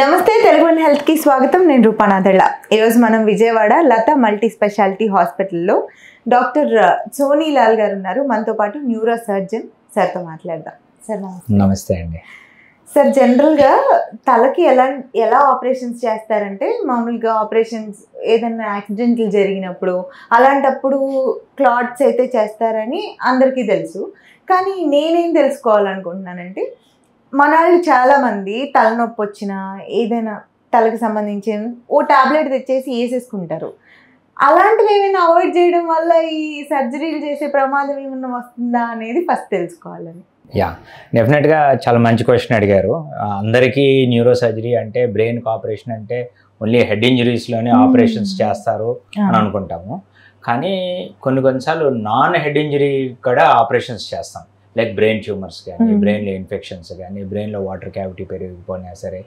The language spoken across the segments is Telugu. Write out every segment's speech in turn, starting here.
నమస్తే తెలుగు వన్ హెల్త్ కి స్వాగతం. నేను రూపానాథళ్ళ. ఈరోజు మనం విజయవాడ లతా మల్టీ స్పెషాలిటీ హాస్పిటల్లో డాక్టర్ సోనీలాల్ గారు ఉన్నారు. మనతో పాటు న్యూరో సర్జన్ సార్తో మాట్లాడదాం. సార్ నమస్తే అండి. సార్, జనరల్గా తలకి ఎలా ఆపరేషన్స్ చేస్తారంటే, మామూలుగా ఆపరేషన్స్ ఏదైనా యాక్సిడెంట్లు జరిగినప్పుడు అలాంటప్పుడు క్లాట్స్ అయితే చేస్తారని అందరికీ తెలుసు. కానీ నేనేం తెలుసుకోవాలనుకుంటున్నానంటే, మన వాళ్ళు చాలామంది తలనొప్పి వచ్చినా ఏదైనా తలకి సంబంధించిన ఓ టాబ్లెట్ తెచ్చేసి వేసేసుకుంటారు. అలాంటివి ఏమైనా అవాయిడ్ చేయడం వల్ల ఈ సర్జరీలు చేసే ప్రమాదం ఏమైనా వస్తుందా అనేది ఫస్ట్ తెలుసుకోవాలని. డెఫినెట్గా చాలా మంచి క్వశ్చన్ అడిగారు. అందరికీ న్యూరో సర్జరీ అంటే బ్రెయిన్కి ఆపరేషన్ అంటే ఓన్లీ హెడ్ ఇంజరీస్లోనే ఆపరేషన్స్ చేస్తారు అని అనుకుంటాము. కానీ కొన్నిసార్లు నాన్ హెడ్ ఇంజరీ కూడా ఆపరేషన్స్ చేస్తాం. లైక్ బ్రెయిన్ ట్యూమర్స్ కానీ, బ్రెయిన్లో ఇన్ఫెక్షన్స్ కానీ, బ్రెయిన్లో వాటర్ క్యావిటీ పెరిగిపోయినా సరే,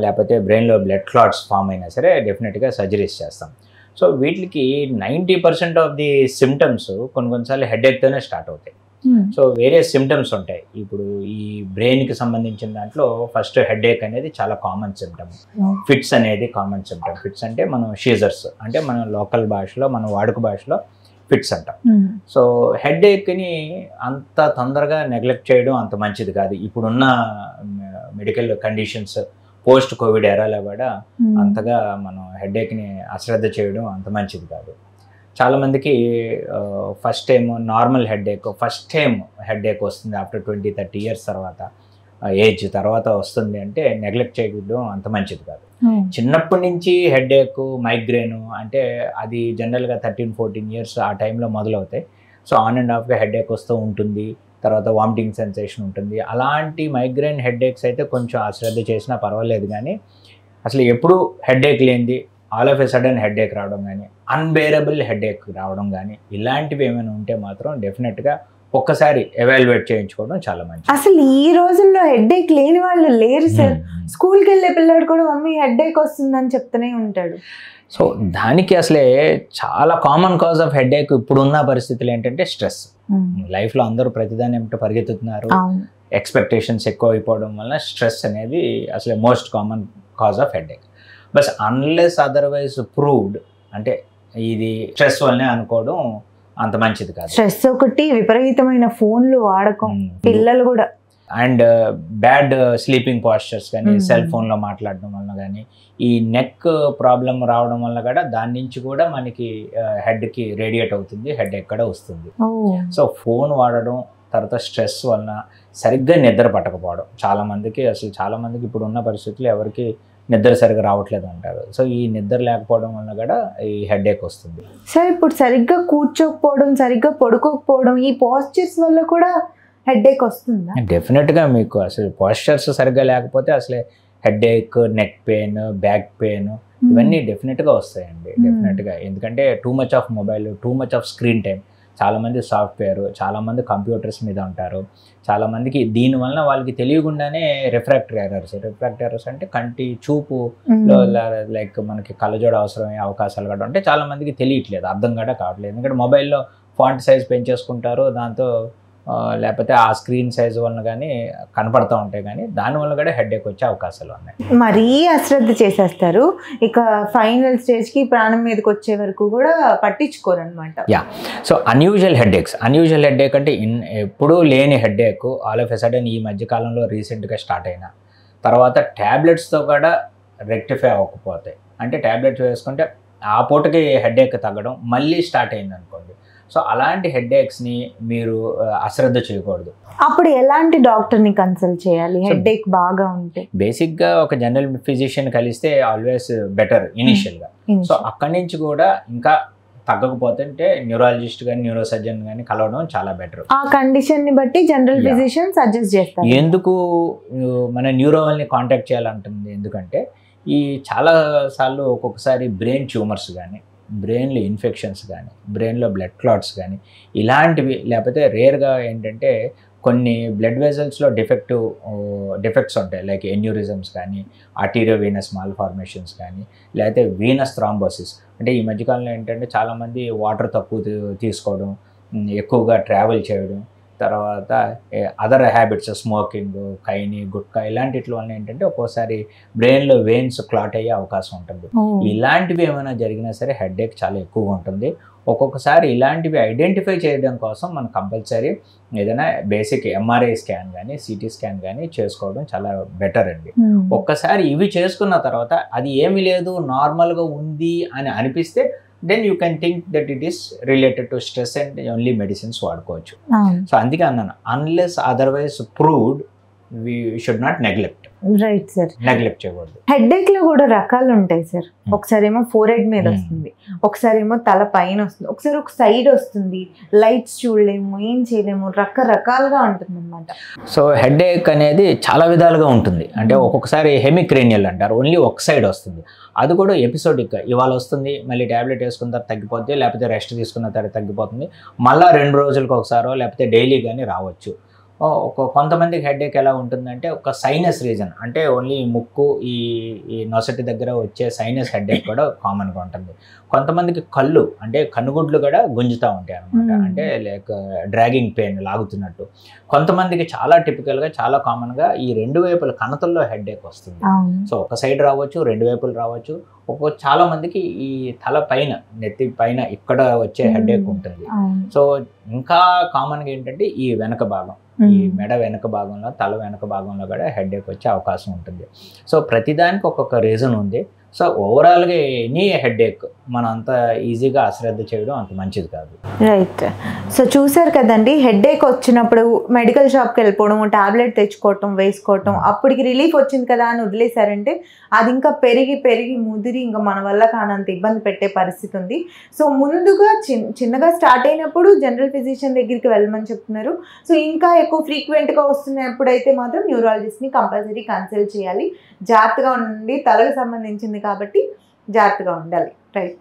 లేకపోతే బ్రెయిన్లో బ్లడ్ క్లాట్స్ ఫామ్ అయినా సరే డెఫినెట్గా సర్జరీస్ చేస్తాం. సో వీటికి 90% ఆఫ్ ది సిమ్టమ్స్ కొన్నిసార్లు హెడేక్తోనే స్టార్ట్ అవుతాయి. సో వేరే సిమ్టమ్స్ ఉంటాయి. ఇప్పుడు ఈ బ్రెయిన్కి సంబంధించిన దాంట్లో ఫస్ట్ హెడేక్ అనేది చాలా కామన్ సిమ్టమ్. ఫిట్స్ అనేది కామన్ సిమ్టమ్. ఫిట్స్ అంటే మనం షీజర్స్ అంటే మన లోకల్ భాషలో, మన వాడుక భాషలో ఫిట్స్ అంటాం. సో హెడేక్ని అంత తొందరగా నెగ్లెక్ట్ చేయడం అంత మంచిది కాదు. ఇప్పుడున్న మెడికల్ కండిషన్స్ పోస్ట్ కోవిడ్ ఎరాలో కూడా అంతగా మనం హెడేక్ని అశ్రద్ధ చేయడం అంత మంచిది కాదు. చాలామందికి first time normal first time headache వస్తుంది ఆఫ్టర్ 20-30 ఇయర్స్ తర్వాత, ఏజ్ తర్వాత వస్తుంది అంటే నెగ్లెక్ట్ చేయడం అంత మంచిది కాదు. చిన్నప్పటి నుంచి హెడేక్, మైగ్రేన్ అంటే అది జనరల్గా 13-14 ఇయర్స్ ఆ టైంలో మొదలవుతాయి. సో ఆన్ అండ్ ఆఫ్గా హెడేక్ వస్తూ ఉంటుంది. తర్వాత వామిటింగ్ సెన్సేషన్ ఉంటుంది. అలాంటి మైగ్రేన్ హెడేక్స్ అయితే కొంచెం అశ్రద్ధ చేసినా పర్వాలేదు. కానీ అసలు ఎప్పుడు హెడేక్ లేనిది all of a sudden headache రావడం కానీ, అన్బేరబుల్ హెడేక్ రావడం కానీ ఇలాంటివి ఏమైనా ఉంటే మాత్రం డెఫినెట్గా ఒక్కసారి ఎవాల్యుయేట్ చేయించుకోవడం చాలా మంచిది. అసలు ఈ రోజుల్లో హెడేక్ లేని వాళ్ళు లేరు సార్. స్కూల్కి వెళ్ళే పిల్లాడు కూడా మమ్మీ హెడేక్ వస్తుందని చెప్తూనే ఉంటాడు. సో దానికి అసలే చాలా కామన్ కాజ్ ఆఫ్ హెడేక్ ఇప్పుడున్న పరిస్థితులు ఏంటంటే స్ట్రెస్. లైఫ్లో అందరూ ప్రతిదాని ఏమిటో పరిగెత్తుతున్నారు. ఎక్స్పెక్టేషన్స్ ఎక్కువ అయిపోవడం వల్ల స్ట్రెస్ అనేది అసలే most common cause of headache. Bus unless otherwise proved అంటే ఇది స్ట్రెస్ వల్లనే అనుకోవడం అంత మంచిది కాదు. స్ట్రెస్ ఒకటి, విపరీతమైన ఫోన్లు వాడకం, పిల్లలు కూడా, అండ్ బ్యాడ్ స్లీపింగ్ పోస్చర్స్ కానీ, సెల్ ఫోన్లో మాట్లాడడం వల్ల కానీ, ఈ నెక్ ప్రాబ్లం రావడం వల్ల కూడా దాని నుంచి కూడా మనకి హెడ్కి రేడియేట్ అవుతుంది, హెడేక్ కూడా వస్తుంది. సో ఫోన్ వాడడం, తర్వాత స్ట్రెస్ వలన సరిగ్గా నిద్ర పట్టకపోవడం చాలామందికి ఇప్పుడు ఉన్న పరిస్థితుల్లో ఎవరికి నిద్ర సరిగ్గా రావట్లేదు అంటారు. సో ఈ నిద్ర లేకపోవడం వల్ల కూడా ఈ హెడేక్ వస్తుంది. సార్, ఇప్పుడు సరిగ్గా కూర్చోకపోవడం, సరిగ్గా పడుకోకపోవడం, ఈ పోస్చర్స్ వల్ల కూడా హెడేక్ వస్తుందా? డెఫినెట్గా మీకు అసలు పోస్చర్స్ సరిగ్గా లేకపోతే అసలే headache, neck pain, back pain ఇవన్నీ డెఫినెట్గా వస్తాయండి. డెఫినెట్గా ఎందుకంటే too much of mobile, too much off screen time, చాలామంది సాఫ్ట్వేర్, చాలామంది కంప్యూటర్స్ మీద ఉంటారు. చాలామందికి దీనివల్ల వాళ్ళకి తెలియకుండానే రిఫ్రాక్టరీ ఎర్రర్స్ అంటే కంటి చూపులో లైక్ మనకి కళ్ళజోడు అవసరమయ్యే అవకాశాలు కూడా ఉంటే చాలామందికి తెలియట్లేదు, అర్థం కూడా కావట్లేదు. ఎందుకంటే మొబైల్లో ఫాంట్ సైజ్ పెంచేసుకుంటారు, దాంతో లేకపోతే ఆ స్క్రీన్ సైజ్ వలన కానీ కనపడుతూ ఉంటాయి. కానీ దానివల్ల కూడా హెడేక్ వచ్చే అవకాశాలు ఉన్నాయి. మరీ అశ్రద్ధ చేసేస్తారు. ఇక ఫైనల్ స్టేజ్కి ప్రాణం మీదకి వచ్చే వరకు కూడా పట్టించుకోరు అనమాట. సో అన్యూజువల్ హెడేక్ అంటే ఎప్పుడూ లేని headache all of a sudden ఈ మధ్యకాలంలో రీసెంట్గా స్టార్ట్ అయిన తర్వాత ట్యాబ్లెట్స్తో కూడా రెక్టిఫై అవ్వకపోతాయి. అంటే ట్యాబ్లెట్స్ వేసుకుంటే ఆ పూటకి హెడేక్ తగ్గడం మళ్ళీ స్టార్ట్ అయింది అనుకోండి. సో అలాంటి హెడేక్స్ని మీరు అశ్రద్ధ చేయకూడదు. అప్పుడు ఎలాంటి డాక్టర్ని కన్సల్ట్ చేయాలి హెడేక్ బాగా ఉంటే? బేసిక్గా ఒక జనరల్ ఫిజిషియన్ కలిస్తే ఆల్వేస్ బెటర్ ఇనిషియల్గా. సో అక్కడి నుంచి కూడా ఇంకా తగ్గకపోతే న్యూరాలజిస్ట్ కానీ, న్యూరో సర్జన్ కానీ కలవడం చాలా బెటర్. ఆ కండిషన్ని బట్టి జనరల్ ఫిజిషియన్ సజెస్ట్ చేస్తారు. ఎందుకు మన న్యూరోల్ని కాంటాక్ట్ చేయాలంటుంది? ఎందుకంటే ఈ చాలాసార్లు ఒక్కొక్కసారి బ్రెయిన్ ట్యూమర్స్ కానీ, బ్రెయిన్లో ఇన్ఫెక్షన్స్ కానీ, బ్రెయిన్లో బ్లడ్ క్లాట్స్ కానీ ఇలాంటివి, లేకపోతే రేర్గా ఏంటంటే కొన్ని బ్లడ్ వెజల్స్లో డిఫెక్ట్స్ ఉంటాయి. లైక్ ఎన్యూరిజమ్స్ కానీ, ఆర్టీరియోవీనస్ మాల్ఫార్మేషన్స్ కానీ, లేకపోతే వీనస్ థ్రాంబోసిస్. అంటే ఈ మధ్యకాలంలో ఏంటంటే చాలామంది వాటర్ తక్కువ తీసుకోవడం, ఎక్కువగా ట్రావెల్ చేయడం, తర్వాత అదర్ హ్యాబిట్స్ స్మోకింగ్, కైని, గుట్కా ఇలాంటిట్ల వల్ల ఏంటంటే ఒక్కోసారి బ్రెయిన్లో వెయిన్స్ క్లాట్ అయ్యే అవకాశం ఉంటుంది. ఇలాంటివి ఏమైనా జరిగినా సరే హెడేక్ చాలా ఎక్కువగా ఉంటుంది. ఒక్కొక్కసారి ఇలాంటివి ఐడెంటిఫై చేయడం కోసం మనం కంపల్సరీ ఏదైనా బేసిక్ ఎంఆర్ఐ స్కాన్ కానీ సిటీ స్కాన్ కానీ చేసుకోవడం చాలా బెటర్ అండి. ఒక్కసారి ఇవి చేసుకున్న తర్వాత అది ఏమీ లేదు నార్మల్గా ఉంది అని అనిపిస్తే then you can think that it is related to stress and only medicines వాడుకోవచ్చు. సో అందుకే అన్నాను unless otherwise proved we should not neglect. Right sir, neglect చేయకూడదు. హెడేక్ లో కూడా రకాలు ఉంటాయి సార్. ఒకసారి ఏమో ఫోర్ హెడ్ మీద వస్తుంది, ఒకసారి ఏమో తల పైన వస్తుంది, ఒకసారి ఒక సైడ్ వస్తుంది, లైట్స్ చూడలేము, ఏం చేయలేము, రకరకాలుగా ఉంటుంది అనమాట. సో హెడేక్ అనేది చాలా విధాలుగా ఉంటుంది. అంటే ఒక్కొక్కసారి హెమిక్రేనియల్ అంటారు, ఓన్లీ ఒక సైడ్ వస్తుంది. అది కూడా ఎపిసోడిక్, ఇవాళ వస్తుంది మళ్ళీ ట్యాబ్లెట్ వేసుకున్న తర్వాత తగ్గిపోద్ది, లేకపోతే రెస్ట్ తీసుకున్న తర్వాత తగ్గిపోతుంది, మళ్ళీ 2 రోజులకు ఒకసారో లేకపోతే డైలీ కానీ రావచ్చు. కొంతమందికి హెడేక్ ఎలా ఉంటుందంటే ఒక సైనస్ రీజన్, అంటే ఓన్లీ ముక్కు ఈ నొసటి దగ్గర వచ్చే సైనస్ హెడేక్ కూడా కామన్గా ఉంటుంది. కొంతమందికి కళ్ళు అంటే కనుగుడ్లు కూడా గుంజుతూ ఉంటాయి అనమాట, అంటే లైక్ డ్రాగింగ్ పెయిన్ లాగుతున్నట్టు. కొంతమందికి చాలా టిపికల్గా చాలా కామన్గా ఈ 2 వైపుల కణతల్లో హెడేక్ వస్తుంది. సో ఒక సైడ్ రావచ్చు, 2 వైపులు రావచ్చు. చాలా మందికి ఈ తల పైన నెత్తి పైన ఇక్కడ వచ్చే హెడేక్ ఉంటుంది. సో ఇంకా కామన్గా ఏంటంటే ఈ వెనక భాగం, ఈ మెడ వెనక భాగంలో తల వెనక భాగంలో కూడా హెడేక్ వచ్చే అవకాశం ఉంటుంది. సో ప్రతిదానికి ఒక్కొక్క రీజన్ ఉంది. సో ఓవరాల్గా ఎనీ హెడేక్ మనం అంత ఈజీగా అశ్రద్ధ చేయడం అంత మంచిది కాదు. రైట్. సో చూసారు కదండి, హెడేక్ వచ్చినప్పుడు మెడికల్ షాప్కి వెళ్ళిపోవడం, టాబ్లెట్ తెచ్చుకోవటం, వేసుకోవటం, అప్పటికి రిలీఫ్ వచ్చింది కదా అని వదిలేశారంటే అది ఇంకా పెరిగి ముదిరి ఇంకా మన వల్ల కానంత ఇబ్బంది పెట్టే పరిస్థితి ఉంది. సో ముందుగా చిన్నగా స్టార్ట్ అయినప్పుడు జనరల్ ఫిజిషియన్ దగ్గరికి వెళ్ళమని చెప్తున్నారు. సో ఇంకా ఎక్కువ ఫ్రీక్వెంట్గా వస్తున్నప్పుడైతే మాత్రం న్యూరాలజిస్ట్ని కంపల్సరీ కన్సల్ట్ చేయాలి. జాగ్రత్తగా ఉండండి, తలకు సంబంధించింది కాబట్టి జాగ్రత్తగా ఉండాలి. రైట్.